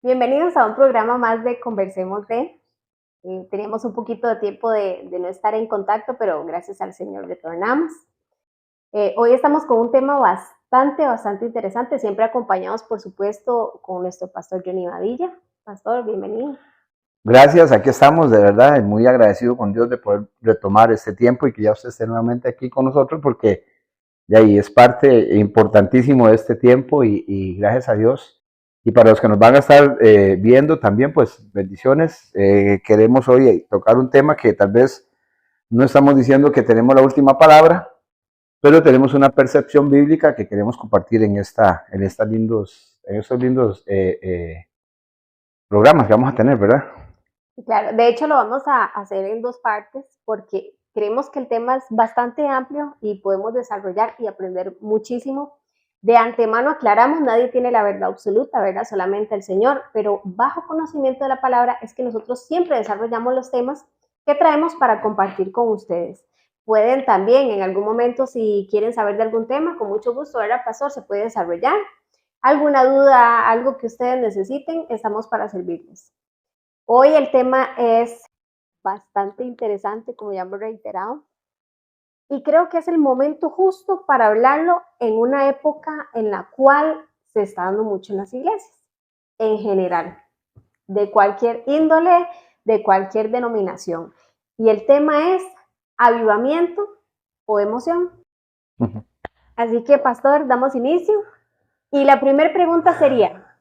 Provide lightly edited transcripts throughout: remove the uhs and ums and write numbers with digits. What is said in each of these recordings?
Bienvenidos a un programa más de Conversemos de. Teníamos un poquito de tiempo de no estar en contacto, pero gracias al Señor retornamos. Hoy estamos con un tema bastante interesante, siempre acompañados, por supuesto, con nuestro pastor Johnny Badilla. Pastor, bienvenido. Gracias, aquí estamos, de verdad, muy agradecido con Dios de poder retomar este tiempo y que ya usted esté nuevamente aquí con nosotros, porque de ahí es parte importantísimo de este tiempo y gracias a Dios. Y para los que nos van a estar viendo también, pues bendiciones. Queremos hoy tocar un tema que tal vez no estamos diciendo que tenemos la última palabra, pero tenemos una percepción bíblica que queremos compartir en estos lindos programas que vamos a tener, ¿verdad? Claro, de hecho lo vamos a hacer en dos partes porque creemos que el tema es bastante amplio y podemos desarrollar y aprender muchísimo. De antemano aclaramos, nadie tiene la verdad absoluta, ¿verdad? Solamente el Señor, pero bajo conocimiento de la palabra es que nosotros siempre desarrollamos los temas que traemos para compartir con ustedes. Pueden también en algún momento, si quieren saber de algún tema, con mucho gusto, ¿verdad, pastor? Se puede desarrollar. ¿Alguna duda, algo que ustedes necesiten? Estamos para servirles. Hoy el tema es bastante interesante, como ya hemos reiterado, y creo que es el momento justo para hablarlo en una época en la cual se está dando mucho en las iglesias, en general, de cualquier índole, de cualquier denominación. Y el tema es avivamiento o emoción. Así que, pastor, damos inicio. Y la primera pregunta sería,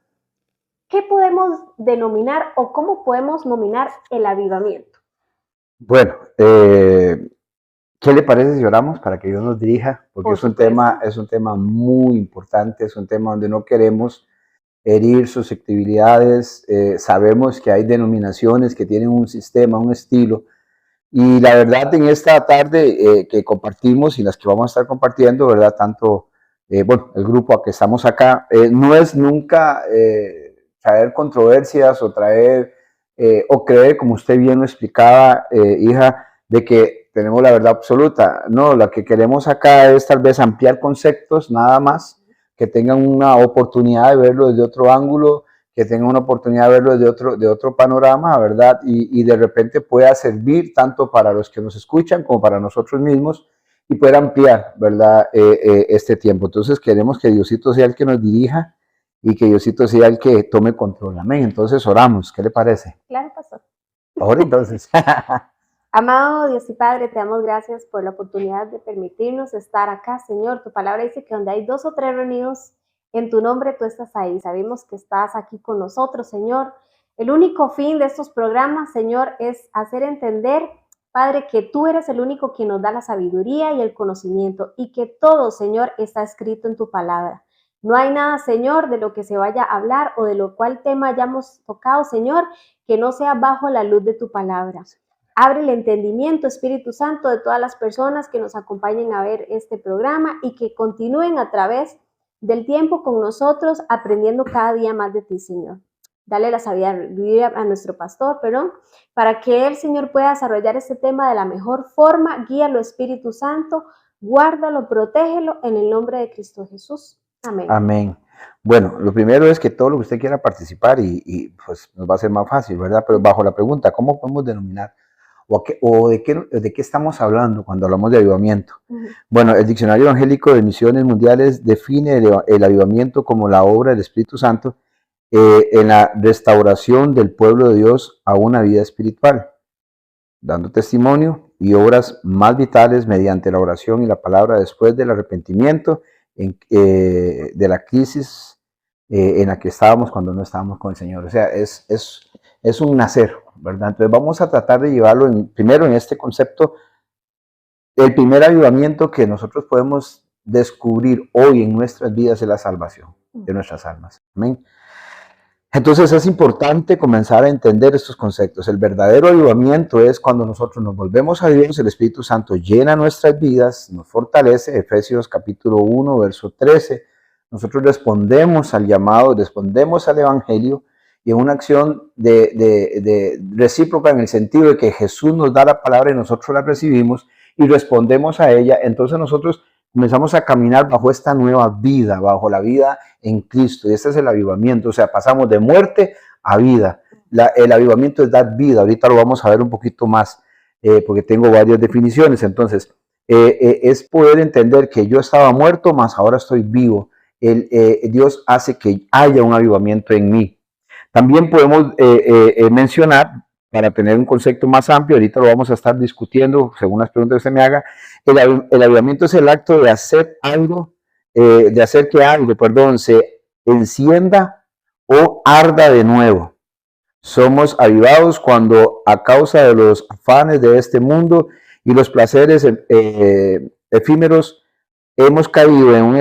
¿qué podemos denominar o cómo podemos nominar el avivamiento? Bueno, ¿qué le parece si oramos para que Dios nos dirija? Porque es un tema muy importante, es un tema donde no queremos herir susceptibilidades. Sabemos que hay denominaciones que tienen un sistema, un estilo, y la verdad en esta tarde que compartimos y las que vamos a estar compartiendo, ¿verdad? Tanto, bueno, el grupo a que estamos acá, no es nunca traer controversias o traer o creer, como usted bien lo explicaba, hija, de que tenemos la verdad absoluta. No, lo que queremos acá es tal vez ampliar conceptos, nada más, que tengan una oportunidad de verlo desde otro ángulo, que tengan una oportunidad de verlo de otro panorama, ¿verdad? Y de repente pueda servir tanto para los que nos escuchan como para nosotros mismos y poder ampliar, ¿verdad? Este tiempo. Entonces queremos que Diosito sea el que nos dirija y que Diosito sea el que tome control. Amén. Entonces oramos. ¿Qué le parece? Claro, pastor. Ahora entonces. Amado Dios y Padre, te damos gracias por la oportunidad de permitirnos estar acá, Señor. Tu palabra dice que donde hay dos o tres reunidos en tu nombre, tú estás ahí. Sabemos que estás aquí con nosotros, Señor. El único fin de estos programas, Señor, es hacer entender, Padre, que tú eres el único que nos da la sabiduría y el conocimiento y que todo, Señor, está escrito en tu palabra. No hay nada, Señor, de lo que se vaya a hablar o de lo cual tema hayamos tocado, Señor, que no sea bajo la luz de tu palabra. Abre el entendimiento, Espíritu Santo, de todas las personas que nos acompañen a ver este programa y que continúen a través del tiempo con nosotros, aprendiendo cada día más de ti, Señor. Dale la sabiduría a nuestro pastor, para que el Señor pueda desarrollar este tema de la mejor forma. Guíalo, Espíritu Santo, guárdalo, protégelo en el nombre de Cristo Jesús. Amén. Amén. Bueno, lo primero es que todo lo que usted quiera participar y pues nos va a ser más fácil, ¿verdad? Pero bajo la pregunta, ¿cómo podemos denominar? ¿O de qué estamos hablando cuando hablamos de avivamiento? Bueno, el Diccionario Evangélico de Misiones Mundiales define el avivamiento como la obra del Espíritu Santo en la restauración del pueblo de Dios a una vida espiritual, dando testimonio y obras más vitales mediante la oración y la palabra después del arrepentimiento de la crisis en la que estábamos cuando no estábamos con el Señor. O sea, es un nacer, ¿verdad? Entonces vamos a tratar de llevarlo primero en este concepto. El primer avivamiento que nosotros podemos descubrir hoy en nuestras vidas es la salvación de nuestras almas. Amén. Entonces es importante comenzar a entender estos conceptos. El verdadero avivamiento es cuando nosotros nos volvemos a Dios, el Espíritu Santo llena nuestras vidas, nos fortalece. Efesios capítulo 1, verso 13. Nosotros respondemos al llamado, respondemos al Evangelio y en una acción de recíproca en el sentido de que Jesús nos da la palabra y nosotros la recibimos y respondemos a ella. Entonces nosotros comenzamos a caminar bajo esta nueva vida, bajo la vida en Cristo. Y este es el avivamiento. O sea, pasamos de muerte a vida. El avivamiento es dar vida. Ahorita lo vamos a ver un poquito más, porque tengo varias definiciones. Entonces, es poder entender que yo estaba muerto, mas ahora estoy vivo. Dios hace que haya un avivamiento en mí. También podemos mencionar, para tener un concepto más amplio, ahorita lo vamos a estar discutiendo según las preguntas que usted me haga, el avivamiento es el acto de hacer algo, de hacer que algo, perdón, se encienda o arda de nuevo. Somos avivados cuando, a causa de los afanes de este mundo y los placeres efímeros, hemos caído en un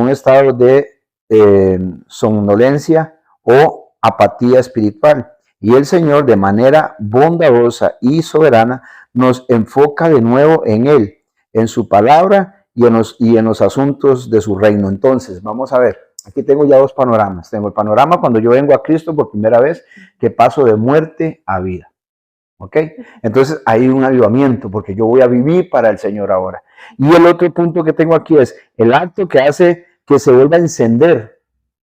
estado de somnolencia o apatía espiritual. Y el Señor, de manera bondadosa y soberana, nos enfoca de nuevo en Él, en su palabra y en los asuntos de su reino. Entonces, vamos a ver, aquí tengo ya dos panoramas. Tengo el panorama cuando yo vengo a Cristo por primera vez, que paso de muerte a vida. ¿Ok? Entonces hay un avivamiento porque yo voy a vivir para el Señor ahora. Y el otro punto que tengo aquí es el acto que hace que se vuelva a encender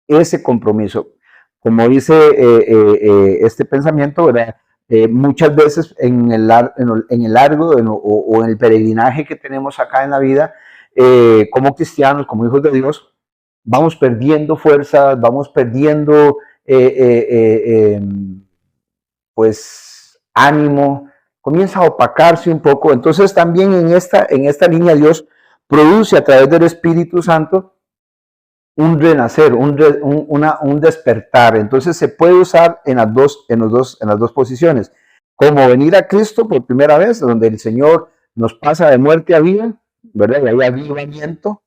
ese compromiso. Como dice este pensamiento, ¿verdad? Muchas veces en el largo o en el peregrinaje que tenemos acá en la vida, como cristianos, como hijos de Dios, vamos perdiendo fuerzas, vamos perdiendo pues ánimo, comienza a opacarse un poco. Entonces también en esta línea Dios produce a través del Espíritu Santo un renacer, un despertar. Entonces se puede usar en las dos posiciones, como venir a Cristo por primera vez, donde el Señor nos pasa de muerte a vida, ¿verdad? Y hay avivamiento,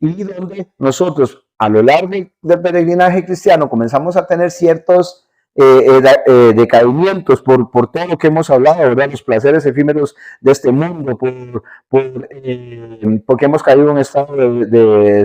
y donde nosotros a lo largo del peregrinaje cristiano comenzamos a tener ciertos decaimientos por todo lo que hemos hablado, ¿verdad? Los placeres efímeros de este mundo, porque hemos caído en un estado de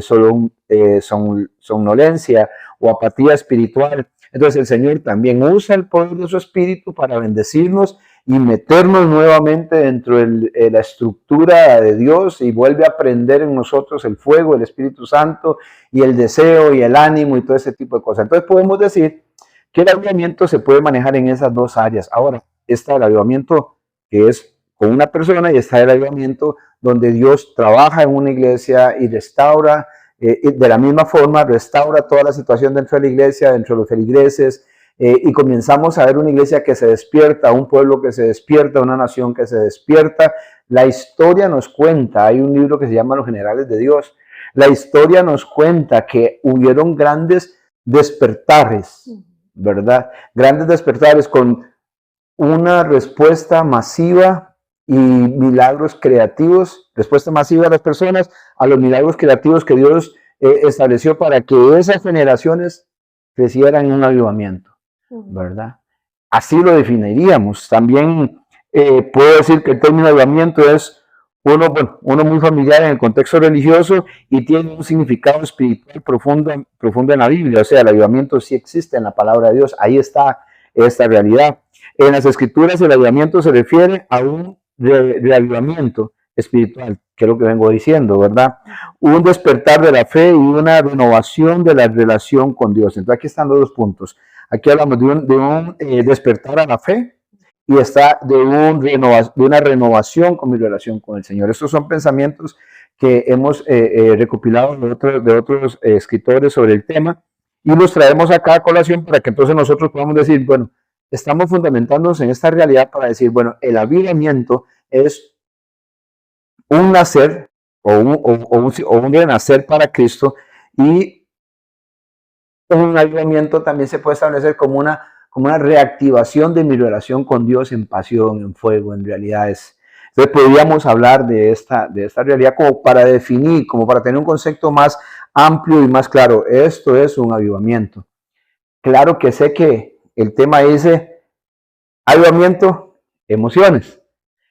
somnolencia o apatía espiritual. Entonces el Señor también usa el poder de su Espíritu para bendecirnos y meternos nuevamente dentro de la estructura de Dios, y vuelve a prender en nosotros el fuego, el Espíritu Santo, y el deseo y el ánimo y todo ese tipo de cosas. Entonces podemos decir que el avivamiento se puede manejar en esas dos áreas. Ahora, está el avivamiento que es con una persona, y está el avivamiento donde Dios trabaja en una iglesia y restaura, de la misma forma, restaura toda la situación dentro de la iglesia, dentro de los feligreses, y comenzamos a ver una iglesia que se despierta, un pueblo que se despierta, una nación que se despierta. La historia nos cuenta, hay un libro que se llama Los Generales de Dios, la historia nos cuenta que hubieron grandes despertares, ¿verdad? Grandes despertares con una respuesta masiva y milagros creativos, respuesta masiva de las personas a los milagros creativos que Dios estableció para que esas generaciones crecieran en un avivamiento, ¿verdad? Así lo definiríamos. También puedo decir que el término avivamiento es uno muy familiar en el contexto religioso y tiene un significado espiritual profundo en la Biblia. O sea, el avivamiento sí existe en la palabra de Dios. Ahí está esta realidad. En las Escrituras el avivamiento se refiere a un reavivamiento espiritual, que es lo que vengo diciendo, ¿verdad? Un despertar de la fe y una renovación de la relación con Dios. Entonces aquí están los dos puntos. Aquí hablamos de un despertar a la fe, y está de una renovación con mi relación con el Señor. Estos son pensamientos que hemos recopilado de otros escritores sobre el tema, y los traemos acá a colación para que entonces nosotros podamos decir, bueno, estamos fundamentándonos en esta realidad para decir, bueno, el avivamiento es un nacer o un renacer para Cristo, y un avivamiento también se puede establecer como una reactivación de mi relación con Dios en pasión, en fuego, en realidades. Entonces podríamos hablar de esta realidad como para definir, como para tener un concepto más amplio y más claro. Esto es un avivamiento. Claro que sé que el tema dice avivamiento, emociones.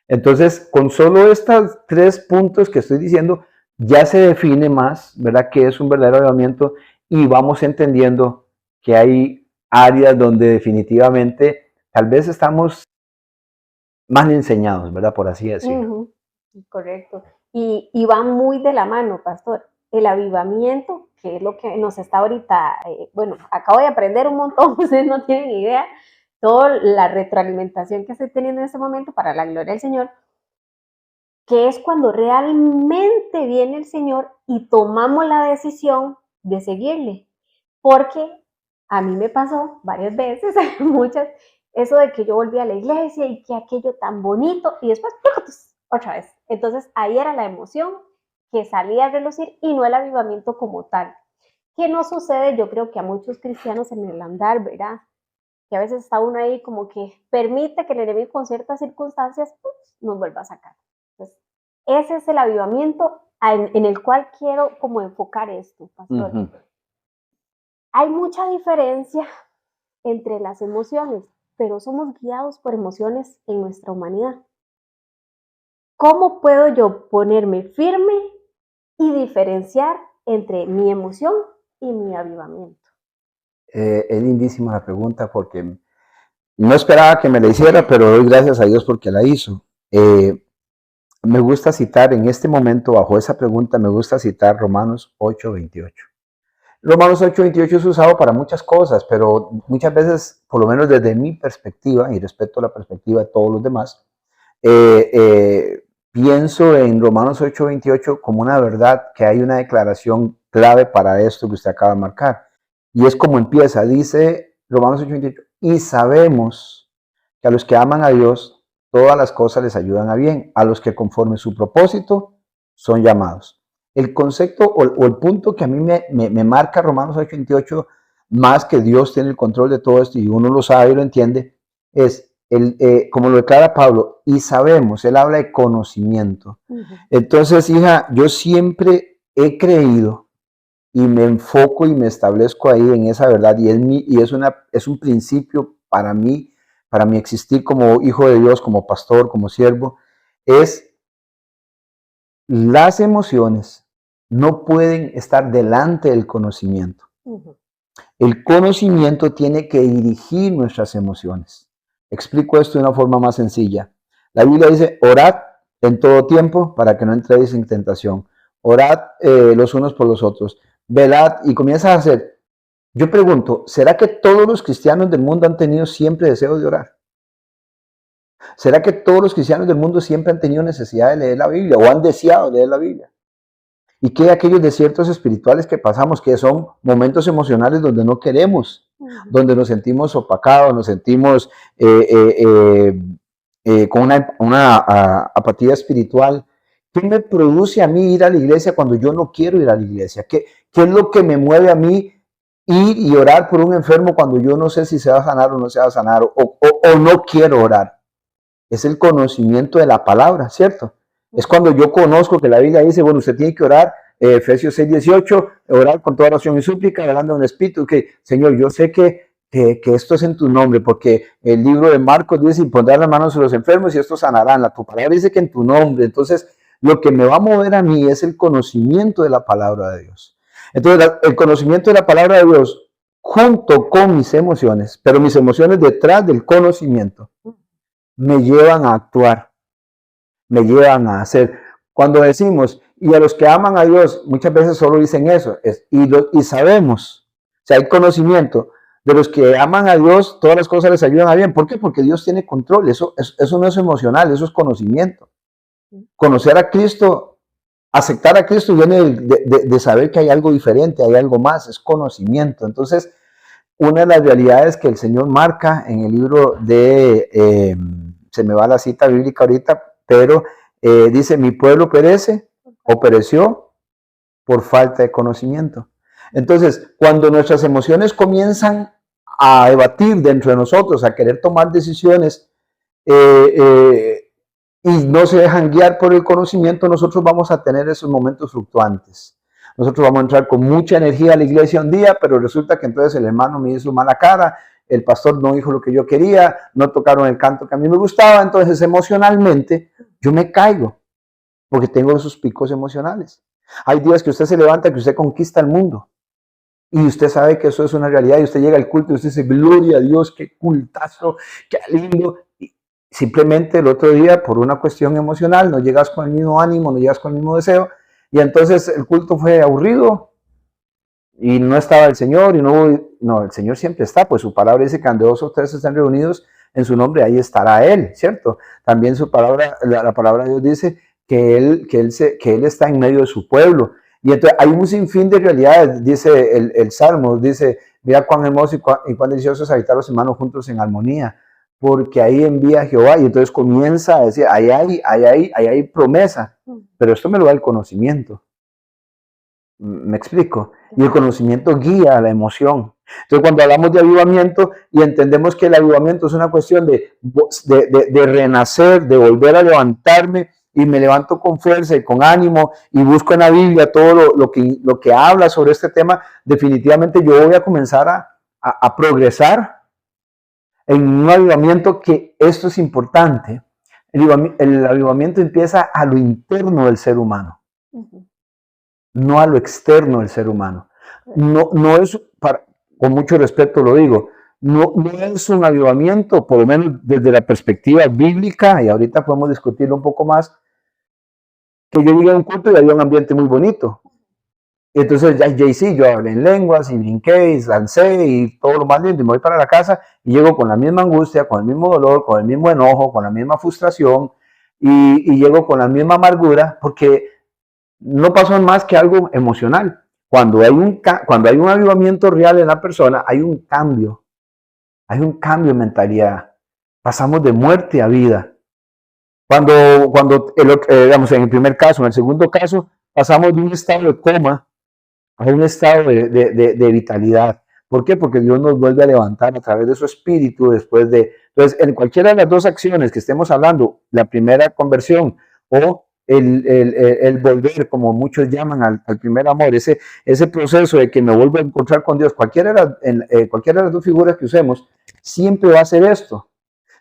Entonces, con solo estos 3 puntos que estoy diciendo, ya se define más, ¿verdad?, qué es un verdadero avivamiento, y vamos entendiendo que hay áreas donde definitivamente tal vez estamos mal enseñados, ¿verdad?, por así decirlo. Correcto. Y va muy de la mano, pastor. El avivamiento que es lo que nos está ahorita, bueno, acabo de aprender un montón, ustedes no tienen idea, toda la retroalimentación que estoy teniendo en este momento para la gloria del Señor, que es cuando realmente viene el Señor y tomamos la decisión de seguirle. Porque a mí me pasó varias veces, muchas, eso de que yo volví a la iglesia y que aquello tan bonito y después otra vez. Entonces ahí era la emoción que salía a relucir y no el avivamiento como tal. ¿Qué no sucede? Yo creo que a muchos cristianos en el andar, ¿verdad? Que a veces está uno ahí como que permite que el enemigo con ciertas circunstancias nos vuelva a sacar. Entonces, ese es el avivamiento en el cual quiero como enfocar esto, pastor. Hay mucha diferencia entre las emociones, pero somos guiados por emociones en nuestra humanidad. ¿Cómo puedo yo ponerme firme y diferenciar entre mi emoción y mi avivamiento? Es lindísima la pregunta porque no esperaba que me la hiciera, pero doy gracias a Dios porque la hizo. Me gusta citar en este momento, bajo esa pregunta, me gusta citar Romanos 8:28. Romanos 8:28 es usado para muchas cosas, pero muchas veces, por lo menos desde mi perspectiva, y respeto la perspectiva de todos los demás, pienso en Romanos 8:28 como una verdad, que hay una declaración clave para esto que usted acaba de marcar. Y es como empieza, dice Romanos 8:28, y sabemos que a los que aman a Dios, todas las cosas les ayudan a bien, a los que conforme su propósito son llamados. El concepto o el punto que a mí me marca Romanos 8:28, más que Dios tiene el control de todo esto y uno lo sabe y lo entiende, es como lo declara Pablo, y sabemos, él habla de conocimiento. Entonces, hija, yo siempre he creído y me enfoco y me establezco ahí en esa verdad y es un principio para mí, para mi existir como hijo de Dios, como pastor, como siervo, es las emociones no pueden estar delante del conocimiento. El conocimiento tiene que dirigir nuestras emociones. Explico esto de una forma más sencilla. La Biblia dice, orad en todo tiempo para que no entréis en tentación. Orad los unos por los otros. Velad y comienza a hacer. Yo pregunto, ¿será que todos los cristianos del mundo han tenido siempre deseo de orar? ¿Será que todos los cristianos del mundo siempre han tenido necesidad de leer la Biblia o han deseado leer la Biblia? ¿Y qué hay aquellos desiertos espirituales que pasamos, que son momentos emocionales donde no queremos, donde nos sentimos opacados, nos sentimos con una apatía espiritual? ¿Qué me produce a mí ir a la iglesia cuando yo no quiero ir a la iglesia? ¿Qué es lo que me mueve a mí ir y orar por un enfermo cuando yo no sé si se va a sanar o no se va a sanar o no quiero orar? Es el conocimiento de la palabra, ¿cierto? Es cuando yo conozco que la Biblia dice, bueno, usted tiene que orar, Efesios 6:18, orar con toda oración y súplica, hablando en el Espíritu, que Señor, yo sé que esto es en tu nombre, porque el libro de Marcos dice, y pondrán las manos sobre los enfermos y estos sanarán. Tu palabra dice que en tu nombre. Entonces, lo que me va a mover a mí es el conocimiento de la palabra de Dios. Entonces, el conocimiento de la palabra de Dios, junto con mis emociones, pero mis emociones detrás del conocimiento, me llevan a actuar, me llevan a hacer. Cuando decimos, y a los que aman a Dios, muchas veces solo dicen eso, y sabemos, o sea, hay conocimiento de los que aman a Dios, todas las cosas les ayudan a bien. ¿Por qué? Porque Dios tiene control, eso no es emocional, eso es conocimiento. Conocer a Cristo, aceptar a Cristo viene de saber que hay algo diferente, hay algo más, es conocimiento. Entonces, una de las realidades que el Señor marca en el libro de, se me va la cita bíblica ahorita, pero dice, mi pueblo perece o pereció por falta de conocimiento. Entonces, cuando nuestras emociones comienzan a debatir dentro de nosotros, a querer tomar decisiones y no se dejan guiar por el conocimiento, nosotros vamos a tener esos momentos fluctuantes. Nosotros vamos a entrar con mucha energía a la iglesia un día, pero resulta que entonces el hermano me hizo mala cara, el pastor no dijo lo que yo quería, no tocaron el canto que a mí me gustaba, entonces emocionalmente yo me caigo, porque tengo esos picos emocionales. Hay días que usted se levanta, que usted conquista el mundo, y usted sabe que eso es una realidad, y usted llega al culto y usted dice, gloria a Dios, qué cultazo, qué lindo. Y simplemente el otro día, por una cuestión emocional, no llegas con el mismo ánimo, no llegas con el mismo deseo, y entonces el culto fue aburrido, y no estaba el Señor y no, el Señor siempre está, pues su palabra dice que donde 2 o 3 están reunidos en su nombre, ahí estará Él, ¿cierto? También su palabra, la palabra de Dios dice que él está en medio de su pueblo. Y entonces hay un sinfín de realidades, dice el Salmo, dice, mira cuán hermoso y cuán delicioso es habitar los hermanos juntos en armonía, porque ahí envía Jehová, y entonces comienza a decir, ahí hay promesa, pero esto me lo da el conocimiento. ¿Me explico? Y el conocimiento guía la emoción. Entonces, cuando hablamos de avivamiento y entendemos que el avivamiento es una cuestión de renacer, de volver a levantarme, y me levanto con fuerza y con ánimo y busco en la Biblia todo lo que habla sobre este tema, definitivamente yo voy a comenzar a progresar en un avivamiento, que esto es importante. El avivamiento empieza a lo interno del ser humano. No a lo externo del ser humano. No es, con mucho respeto lo digo, no es un avivamiento, por lo menos desde la perspectiva bíblica, y ahorita podemos discutirlo un poco más, que yo llegué a un culto y había un ambiente muy bonito. Y entonces sí, yo hablé en lenguas y brinqué y lancé y todo lo más lindo, y me voy para la casa y llego con la misma angustia, con el mismo dolor, con el mismo enojo, con la misma frustración, y llego con la misma amargura, porque no pasó más que algo emocional. Cuando hay un avivamiento real en la persona, hay un cambio de mentalidad. Pasamos de muerte a vida. Digamos, en el primer caso, en el segundo caso, pasamos de un estado de coma a un estado de vitalidad. ¿Por qué? Porque Dios nos vuelve a levantar a través de su espíritu después de... Entonces, en cualquiera de las dos acciones que estemos hablando, la primera conversión o el volver, como muchos llaman, al primer amor, ese proceso de que me vuelvo a encontrar con Dios, cualquiera de las dos figuras que usemos, siempre va a ser esto.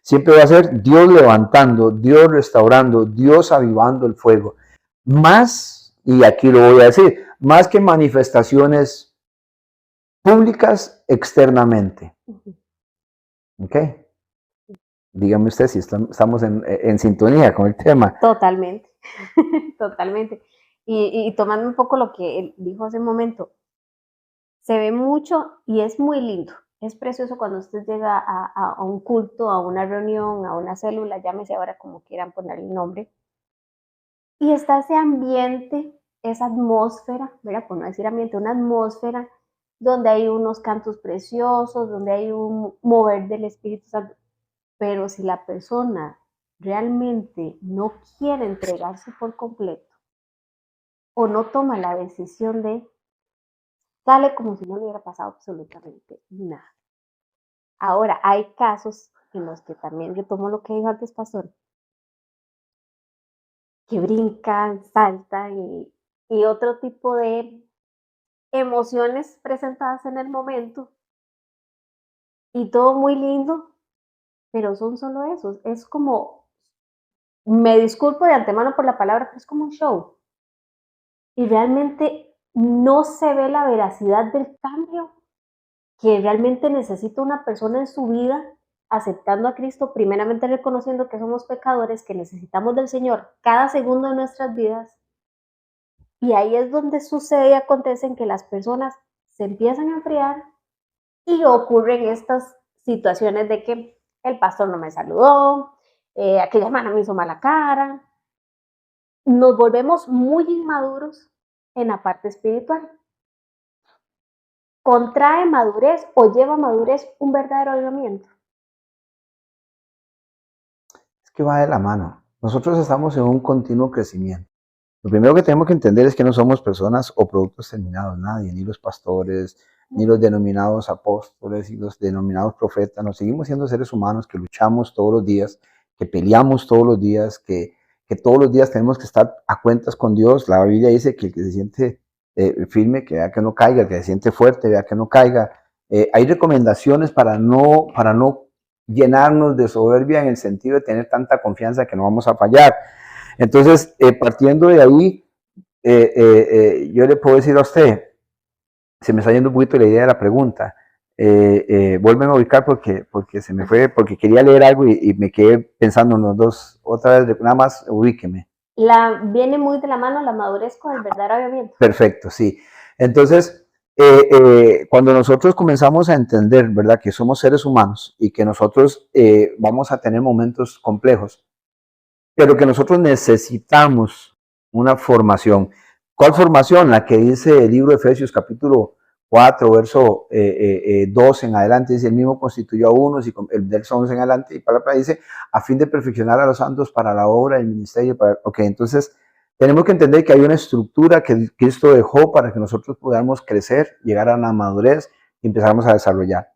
Siempre va a ser Dios levantando, Dios restaurando, Dios avivando el fuego. Más, y aquí lo voy a decir, más que manifestaciones públicas externamente. ¿Ok? Dígame usted si estamos en sintonía con el tema. Totalmente, totalmente. Y tomando un poco lo que él dijo hace un momento, se ve mucho y es muy lindo. Es precioso cuando usted llega a un culto, a una reunión, a una célula, llámese ahora como quieran ponerle el nombre, y está ese ambiente, esa atmósfera, ¿verdad? Por no decir ambiente, una atmósfera donde hay unos cantos preciosos, donde hay un mover del Espíritu Santo. Pero si la persona realmente no quiere entregarse por completo o no toma la decisión de, sale como si no le hubiera pasado absolutamente nada. Ahora, hay casos en los que también yo tomo lo que dijo antes Pastor, que brincan, saltan y otro tipo de emociones presentadas en el momento y todo muy lindo, pero son solo esos. Es como, me disculpo de antemano por la palabra, pero es como un show. Y realmente no se ve la veracidad del cambio que realmente necesita una persona en su vida, aceptando a Cristo, primeramente reconociendo que somos pecadores, que necesitamos del Señor cada segundo de nuestras vidas. Y ahí es donde sucede y acontece que las personas se empiezan a enfriar y ocurren estas situaciones de que el pastor no me saludó, aquella hermana me hizo mala cara. Nos volvemos muy inmaduros en la parte espiritual. ¿Contrae madurez o lleva madurez un verdadero avivamiento? Es que va de la mano. Nosotros estamos en un continuo crecimiento. Lo primero que tenemos que entender es que no somos personas o productos terminados, nadie, ni los pastores, ni los denominados apóstoles, y los denominados profetas. Nos seguimos siendo seres humanos que luchamos todos los días, que peleamos todos los días, que todos los días tenemos que estar a cuentas con Dios. La Biblia dice que el que se siente firme, que vea que no caiga, el que se siente fuerte, vea que no caiga. Hay recomendaciones para no llenarnos de soberbia, en el sentido de tener tanta confianza que no vamos a fallar. Entonces, partiendo de ahí, yo le puedo decir a usted, se me está yendo un poquito la idea de la pregunta, vuélveme a ubicar porque se me fue, porque quería leer algo y me quedé pensando en los dos, otra vez, nada más ubíqueme. Viene muy de la mano la madurez con el verdadero avivamiento. Perfecto, sí. Entonces, Cuando nosotros comenzamos a entender, ¿verdad?, que somos seres humanos y que nosotros vamos a tener momentos complejos, pero que nosotros necesitamos una formación. ¿Cuál formación? La que dice el libro de Efesios capítulo 4, verso 12 en adelante, dice, el mismo constituyó a unos, y el verso 11 en adelante, y palabra dice, a fin de perfeccionar a los santos para la obra del ministerio. Ok, entonces tenemos que entender que hay una estructura que Cristo dejó para que nosotros podamos crecer, llegar a la madurez y empezamos a desarrollar.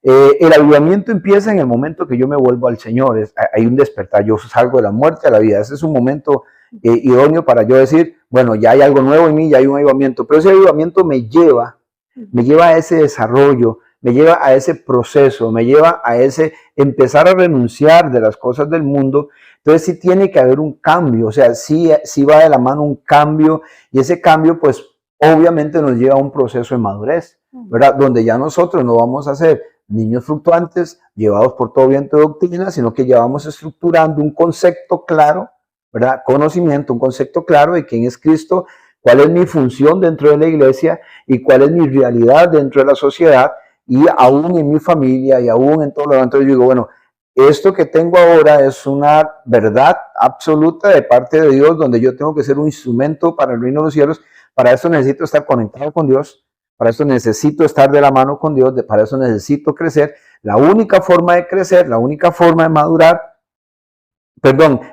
El avivamiento empieza en el momento que yo me vuelvo al Señor. Hay un despertar, yo salgo de la muerte a la vida. Ese es un momento idóneo para yo decir, bueno, ya hay algo nuevo en mí, ya hay un avivamiento, pero ese avivamiento me lleva a ese desarrollo, me lleva a ese proceso, me lleva a ese empezar a renunciar de las cosas del mundo. Entonces sí tiene que haber un cambio, o sea, sí va de la mano un cambio, y ese cambio pues obviamente nos lleva a un proceso de madurez, ¿verdad? Donde ya nosotros no vamos a ser niños fluctuantes, llevados por todo viento de doctrina, sino que ya vamos estructurando un concepto claro, ¿verdad? Conocimiento, un concepto claro de quién es Cristo, cuál es mi función dentro de la iglesia y cuál es mi realidad dentro de la sociedad y aún en mi familia y aún en todo lo demás. Entonces yo digo, bueno, esto que tengo ahora es una verdad absoluta de parte de Dios, donde yo tengo que ser un instrumento para el reino de los cielos. Para eso necesito estar conectado con Dios, para eso necesito estar de la mano con Dios, para eso necesito crecer. La única forma de crecer, la única forma de madurar,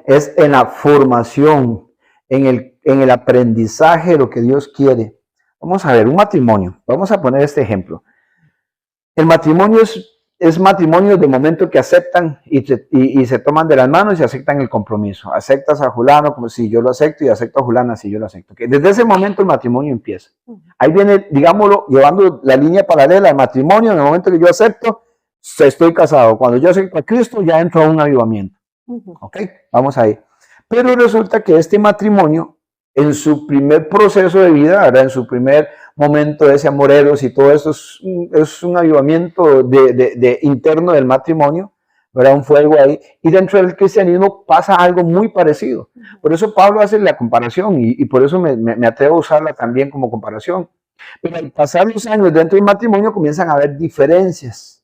es en la formación, en el aprendizaje de lo que Dios quiere. Vamos a ver, un matrimonio. Vamos a poner este ejemplo. El matrimonio es matrimonio de momento que aceptan y se toman de las manos y aceptan el compromiso. Aceptas a Julano como si yo lo acepto y acepto a Julana si yo lo acepto. Que desde ese momento el matrimonio empieza. Ahí viene, digámoslo, llevando la línea paralela al matrimonio. En el momento que yo acepto, estoy casado. Cuando yo acepto a Cristo, ya entro a un avivamiento. Ok, vamos ahí. Pero resulta que este matrimonio, en su primer proceso de vida, ¿verdad?, en su primer momento de ese amoreros y todo eso, es un avivamiento interno del matrimonio, ¿verdad?, un fuego ahí. Y dentro del cristianismo pasa algo muy parecido. Por eso Pablo hace la comparación y por eso me atrevo a usarla también como comparación. Pero al pasar los años dentro del matrimonio comienzan a haber diferencias.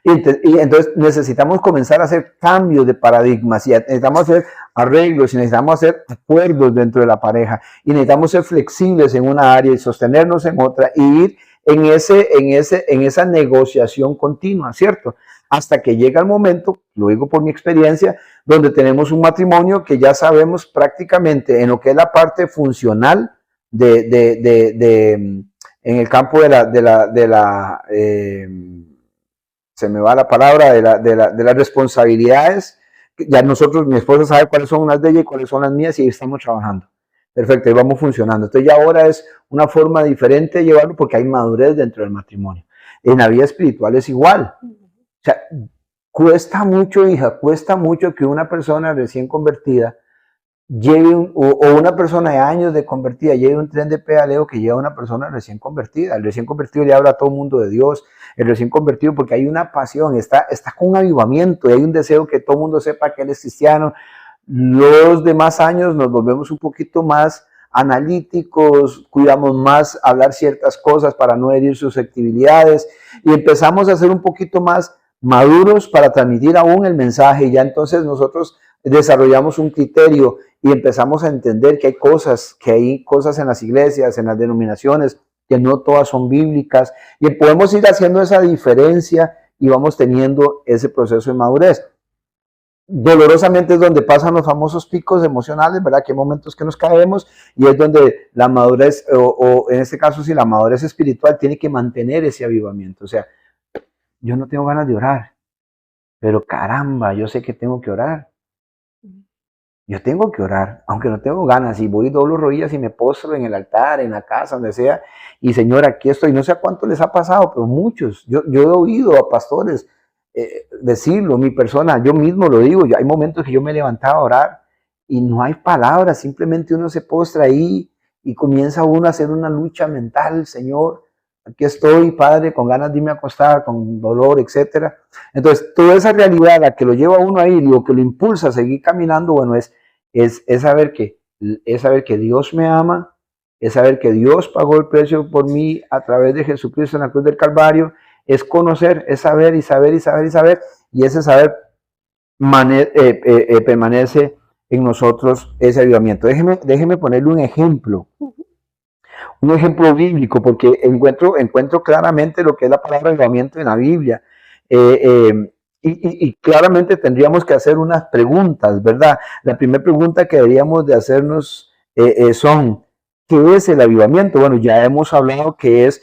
Y entonces necesitamos comenzar a hacer cambios de paradigmas, y necesitamos hacer arreglos, y necesitamos hacer acuerdos dentro de la pareja, y necesitamos ser flexibles en una área y sostenernos en otra, y ir en esa negociación continua, ¿cierto? Hasta que llega el momento, lo digo por mi experiencia, donde tenemos un matrimonio que ya sabemos prácticamente en lo que es la parte funcional en el campo se me va la palabra, de las responsabilidades. Ya nosotros, mi esposa sabe cuáles son las de ella y cuáles son las mías, y estamos trabajando. Perfecto, y vamos funcionando. Entonces ya ahora es una forma diferente de llevarlo porque hay madurez dentro del matrimonio. En la vida espiritual es igual. O sea, cuesta mucho, hija, cuesta mucho que una persona recién convertida o una persona de años de convertida lleve un tren de pedaleo que lleva a una persona recién convertida. El recién convertido le habla a todo el mundo de Dios. El recién convertido, porque hay una pasión, está con un avivamiento y hay un deseo que todo el mundo sepa que él es cristiano. Los demás años nos volvemos un poquito más analíticos, cuidamos más hablar ciertas cosas para no herir susceptibilidades, y empezamos a ser un poquito más maduros para transmitir aún el mensaje. Y ya entonces nosotros desarrollamos un criterio y empezamos a entender que hay cosas en las iglesias, en las denominaciones, que no todas son bíblicas, y podemos ir haciendo esa diferencia y vamos teniendo ese proceso de madurez. Dolorosamente es donde pasan los famosos picos emocionales, ¿verdad? Que hay momentos que nos caemos, y es donde la madurez, o en este caso sí, la madurez espiritual tiene que mantener ese avivamiento. O sea, yo no tengo ganas de orar, pero caramba, yo sé que tengo que orar. Yo tengo que orar, aunque no tengo ganas, y voy, doblo rodillas y me postro en el altar, en la casa, donde sea, y Señor, aquí estoy. No sé a cuánto les ha pasado, pero muchos. Yo he oído a pastores decirlo, mi persona, yo mismo lo digo. Hay momentos que yo me levantaba a orar y no hay palabras, simplemente uno se postra ahí y comienza uno a hacer una lucha mental. Señor, aquí estoy, Padre, con ganas de irme a acostar, con dolor, etcétera. Entonces, toda esa realidad, la que lo lleva a uno ahí, lo que lo impulsa a seguir caminando, bueno, es saber que Dios me ama, es saber que Dios pagó el precio por mí a través de Jesucristo en la cruz del Calvario, es conocer, es saber y saber y saber y saber, y ese saber permanece en nosotros ese avivamiento. Déjeme ponerle un ejemplo bíblico, porque encuentro claramente lo que es la palabra avivamiento en la Biblia. Eh, eh, y claramente tendríamos que hacer unas preguntas, ¿verdad? La primera pregunta que deberíamos de hacernos son, ¿qué es el avivamiento? Bueno, ya hemos hablado que es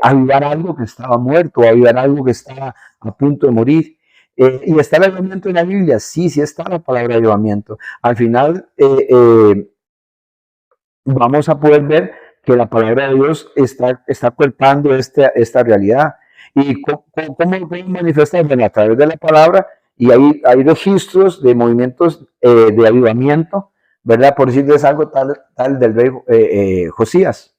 avivar algo que estaba muerto, avivar algo que estaba a punto de morir. ¿Y está el avivamiento en la Biblia? Sí, sí está la palabra avivamiento. Al final vamos a poder ver que la palabra de Dios está cuerpando esta realidad. ¿Y cómo podemos manifestar? Bueno, a través de la palabra, y hay registros de movimientos de avivamiento, ¿verdad? Por decirles algo tal del rey Josías.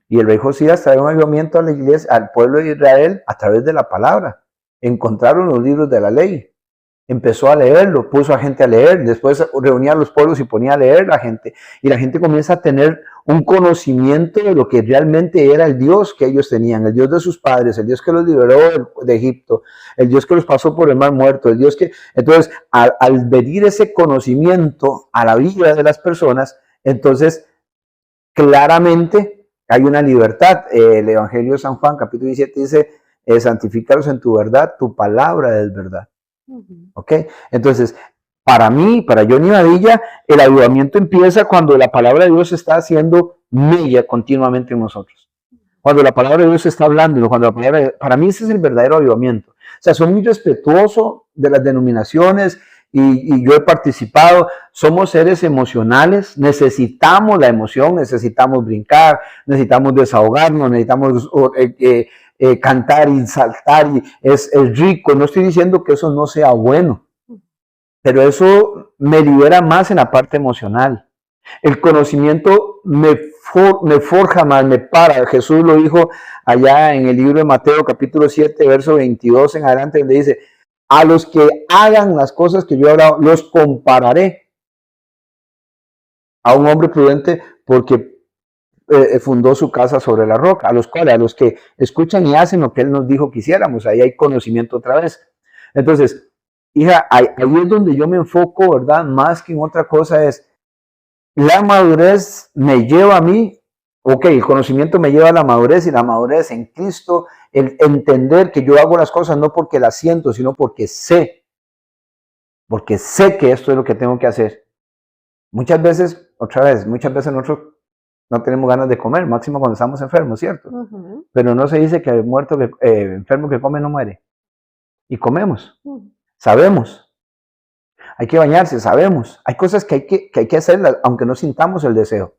Y el rey Josías trae un avivamiento a la iglesia, al pueblo de Israel, a través de la palabra. Encontraron los libros de la ley, empezó a leerlo, puso a gente a leer, después reunía a los pueblos y ponía a leer la gente, y la gente comienza a tener un conocimiento de lo que realmente era el Dios que ellos tenían, el Dios de sus padres, el Dios que los liberó de Egipto, el Dios que los pasó por el mar muerto, el Dios que... Entonces, al venir ese conocimiento a la vida de las personas, entonces, claramente hay una libertad. El Evangelio de San Juan, capítulo 17, dice, santifícalos en tu verdad, tu palabra es verdad. ¿Ok? Entonces, para mí, para Johnny Badilla, el avivamiento empieza cuando la palabra de Dios está haciendo mella continuamente en nosotros. Cuando la palabra de Dios está hablando, para mí ese es el verdadero avivamiento. O sea, soy muy respetuoso de las denominaciones y yo he participado. Somos seres emocionales, necesitamos la emoción, necesitamos brincar, necesitamos desahogarnos, necesitamos cantar y saltar, y es rico. No estoy diciendo que eso no sea bueno, pero eso me libera más en la parte emocional. El conocimiento me forja más, me para. Jesús lo dijo allá en el libro de Mateo capítulo 7, verso 22 en adelante, donde dice, a los que hagan las cosas que yo he hablado, los compararé a un hombre prudente porque fundó su casa sobre la roca, a los que escuchan y hacen lo que él nos dijo que hiciéramos. Ahí hay conocimiento otra vez. Entonces, hija, ahí es donde yo me enfoco, ¿verdad? Más que en otra cosa es, la madurez me lleva a mí, ok, el conocimiento me lleva a la madurez, y la madurez en Cristo, el entender que yo hago las cosas no porque las siento, sino porque sé que esto es lo que tengo que hacer. Muchas veces nosotros no tenemos ganas de comer, máximo cuando estamos enfermos, ¿cierto? Pero no se dice que enfermo que come no muere. Y comemos, sabemos. Hay que bañarse, sabemos. Hay cosas que hay que hacerlas, aunque no sintamos el deseo.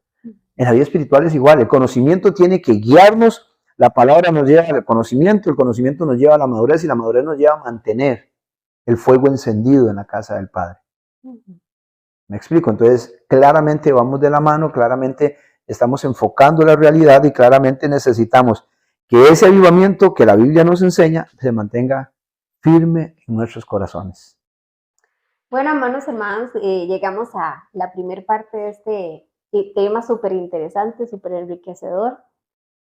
En la vida espiritual es igual. El conocimiento tiene que guiarnos. La palabra nos lleva al conocimiento, el conocimiento nos lleva a la madurez, y la madurez nos lleva a mantener el fuego encendido en la casa del Padre. ¿Me explico? Entonces, claramente vamos de la mano, claramente estamos enfocando la realidad, y claramente necesitamos que ese avivamiento que la Biblia nos enseña se mantenga firme en nuestros corazones. Bueno, hermanos, llegamos a la primera parte de este tema súper interesante, súper enriquecedor.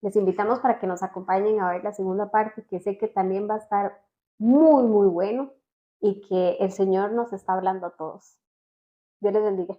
Les invitamos para que nos acompañen a ver la segunda parte, que sé que también va a estar muy, muy bueno, y que el Señor nos está hablando a todos. Dios les bendiga.